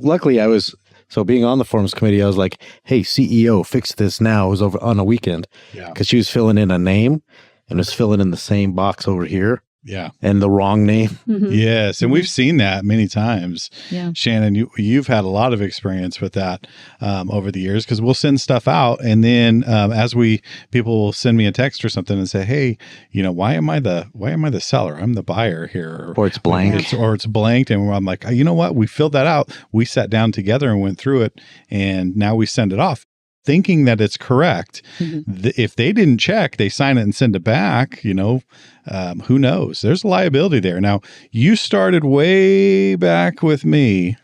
Luckily, being on the forms committee, I was like, hey, CEO, fix this now. It was over on a weekend because she was filling in a name and was filling in the same box over here. Yeah. And the wrong name. Mm-hmm. Yes. And we've seen that many times. Yeah. Shannon, you've had a lot of experience with that over the years because we'll send stuff out. And then people will send me a text or something and say, hey, why am I the seller? I'm the buyer here. Or it's blank. Or it's blanked. And I'm like, you know what? We filled that out. We sat down together and went through it. And now we send it off, thinking that it's correct. Mm-hmm. If they didn't check, they sign it and send it back, who knows? There's a liability there. Now, you started way back with me.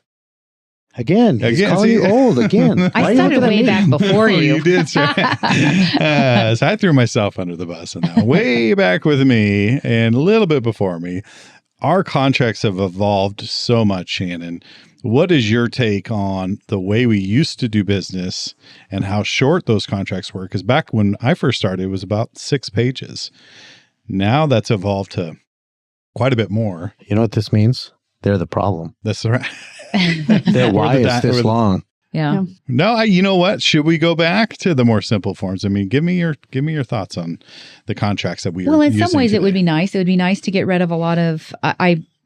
Again, he's calling you old again. I started way back before you. You did, sir. So I threw myself under the bus on that. Way back with me and a little bit before me. Our contracts have evolved so much, Shannon. What is your take on the way we used to do business and how short those contracts were? Because back when I first started, it was about 6 pages. Now that's evolved to quite a bit more. You know what this means? They're the problem. That's right. Why is this long? Yeah. No, you know what? Should we go back to the more simple forms? I mean, give me your thoughts on the contracts that we Well, are in some using ways, today. it would be nice. It would be nice to get rid of a lot of.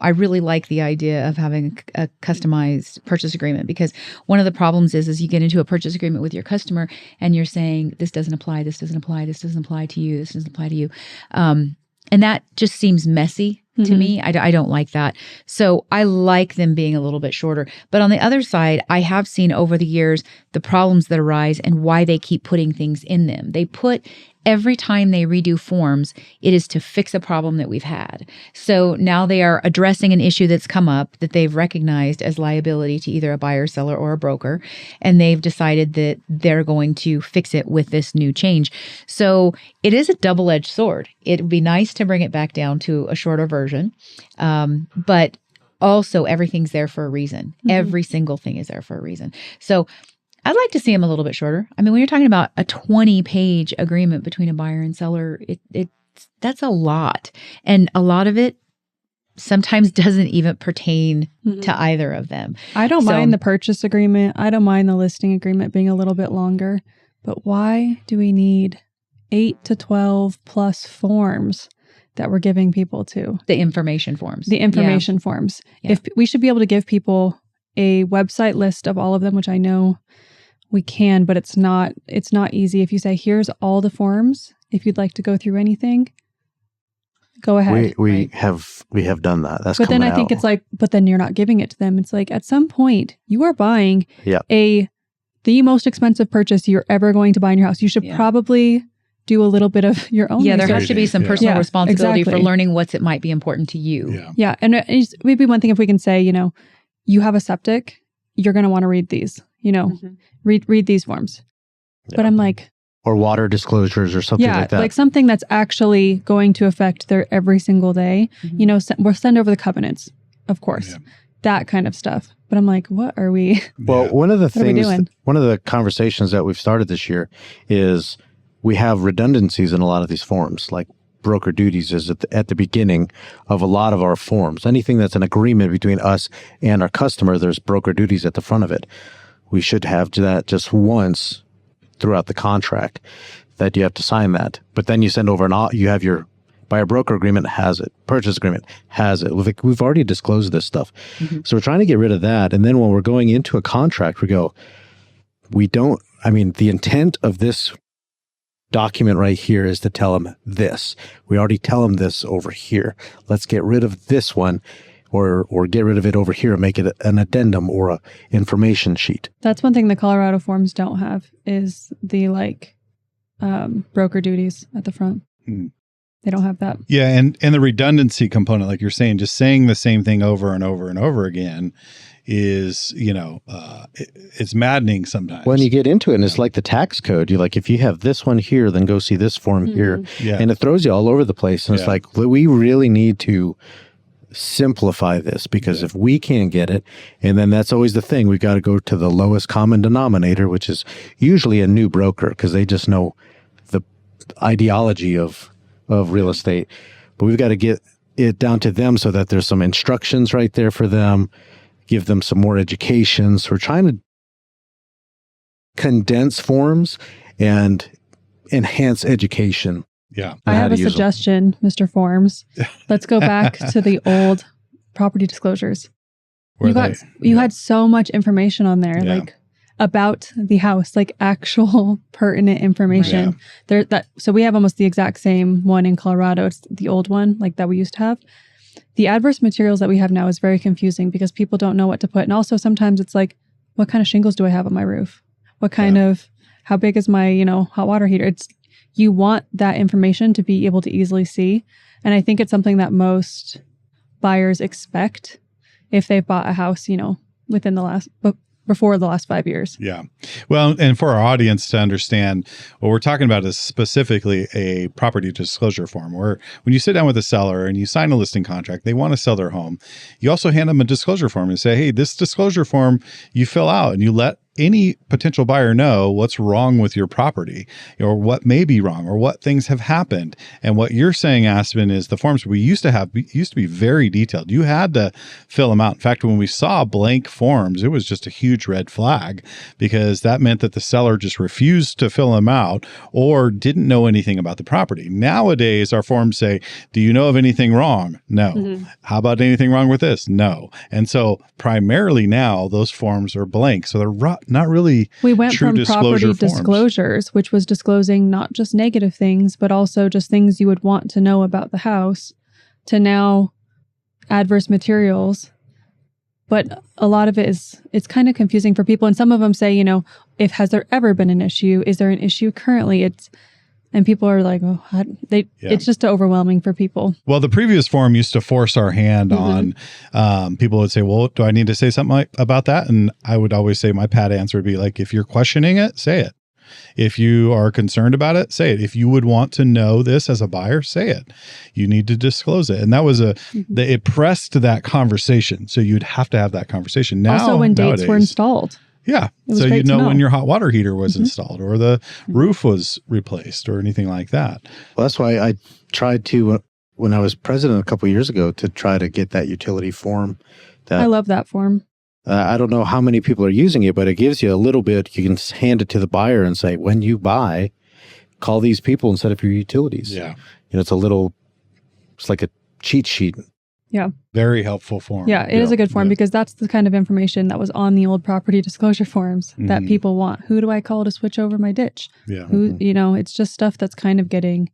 I really like the idea of having a customized purchase agreement because one of the problems is you get into a purchase agreement with your customer and you're saying this doesn't apply, this doesn't apply, this doesn't apply to you, this doesn't apply to you, and that just seems messy. To me, I don't like that. So I like them being a little bit shorter. But on the other side, I have seen over the years the problems that arise and why they keep putting things in them. They put every time they redo forms, it is to fix a problem that we've had. So now they are addressing an issue that's come up that they've recognized as liability to either a buyer, seller, or a broker. And they've decided that they're going to fix it with this new change. So it is a double-edged sword. It would be nice to bring it back down to a shorter version. But also everything's there for a reason. Every single thing is there for a reason. So I'd like to see them a little bit shorter. I mean, when you're talking about a 20-page agreement between a buyer and seller, that's a lot. And a lot of it sometimes doesn't even pertain to either of them. I don't mind the purchase agreement. I don't mind the listing agreement being a little bit longer. But why do we need 8 to 12 plus forms that we're giving people to? The information forms. The information forms. Yeah. If we should be able to give people a website list of all of them, which I know we can, but it's not easy. If you say, here's all the forms, if you'd like to go through anything, go ahead. We have done that. That's but then I out. think it's like, but then you're not giving it to them. It's like at some point you are buying the most expensive purchase you're ever going to buy in your house. You should probably do a little bit of your own research. There has to be some personal responsibility for learning it might be important to you. Yeah. And it's maybe one thing if we can say, you have a septic, you're going to want to read these, read these forms. Yeah. But I'm like, or water disclosures or something like that. Like something that's actually going to affect their every single day. We'll send over the covenants, of course, that kind of stuff. But I'm like, what are we? Well, one of the conversations that we've started this year is we have redundancies in a lot of these forms, like broker duties is at the beginning of a lot of our forms. Anything that's an agreement between us and our customer, there's broker duties at the front of it. We should have that just once throughout the contract that you have to sign that. But then you send over you have your buyer broker agreement has it, purchase agreement has it. We've already disclosed this stuff. So we're trying to get rid of that. And then when we're going into a contract, the intent of this document right here is to tell them this. We already tell them this over here. Let's get rid of this one or get rid of it over here and make it an addendum or a information sheet. That's one thing the Colorado forms don't have is the broker duties at the front. They don't have that. Yeah, and the redundancy component, like you're saying, just saying the same thing over and over and over again is, it's maddening sometimes. When you get into it, and it's like the tax code. You're like, if you have this one here, then go see this form here. Yeah. And it throws you all over the place. And it's like, we really need to simplify this because if we can't get it, and then that's always the thing, we've got to go to the lowest common denominator, which is usually a new broker because they just know the ideology of real estate. But we've got to get it down to them so that there's some instructions right there for them. give them some more education. So we're trying to condense forms and enhance education. Yeah. I have a suggestion, Mr. Forms. Let's go back to the old property disclosures. You had so much information on there, like about the house, like actual pertinent information. So we have almost the exact same one in Colorado. It's the old one, like that we used to have. The adverse materials that we have now is very confusing because people don't know what to put. And also sometimes it's like, what kind of shingles do I have on my roof? What kind of, how big is my, hot water heater? You want that information to be able to easily see. And I think it's something that most buyers expect if they've bought a house, before the last 5 years. Yeah. Well, and for our audience to understand, what we're talking about is specifically a property disclosure form where when you sit down with a seller and you sign a listing contract, they want to sell their home. You also hand them a disclosure form and say, hey, this disclosure form you fill out and you let any potential buyer know what's wrong with your property or what may be wrong or what things have happened. And what you're saying, Aspen, is the forms we used to be very detailed. You had to fill them out. In fact, when we saw blank forms, it was just a huge red flag because that meant that the seller just refused to fill them out or didn't know anything about the property. Nowadays, our forms say, do you know of anything wrong? No. Mm-hmm. How about anything wrong with this? No. And so primarily now those forms are blank. So they're not really we went true from property disclosures, which was disclosing not just negative things, but also just things you would want to know about the house, to now adverse materials. But a lot of it's kind of confusing for people. And some of them say, has there ever been an issue? Is there an issue currently? And people are like, it's just overwhelming for people. Well, the previous form used to force our hand on, people would say, well, do I need to say something about that? And I would always say my pat answer would be like, if you're questioning it, say it. If you are concerned about it, say it. If you would want to know this as a buyer, say it. You need to disclose it. And that was it pressed that conversation. So you'd have to have that conversation. Now, also when dates were installed. Yeah. So you know when your hot water heater was installed or the roof was replaced or anything like that. Well, that's why I tried to, when I was president a couple of years ago, to try to get that utility form. I love that form. I don't know how many people are using it, but it gives you a little bit. You can hand it to the buyer and say, when you buy, call these people and set up your utilities. Yeah. It's like a cheat sheet. Yeah. Very helpful form. Yeah, it is a good form because that's the kind of information that was on the old property disclosure forms that people want. Who do I call to switch over my ditch? Yeah. It's just stuff that's kind of getting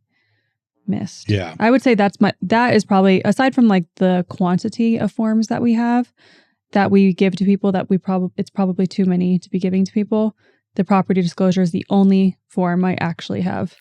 missed. Yeah. I would say that is probably, aside from like the quantity of forms that we have that we give to people, it's probably too many to be giving to people. The property disclosure is the only form I actually have.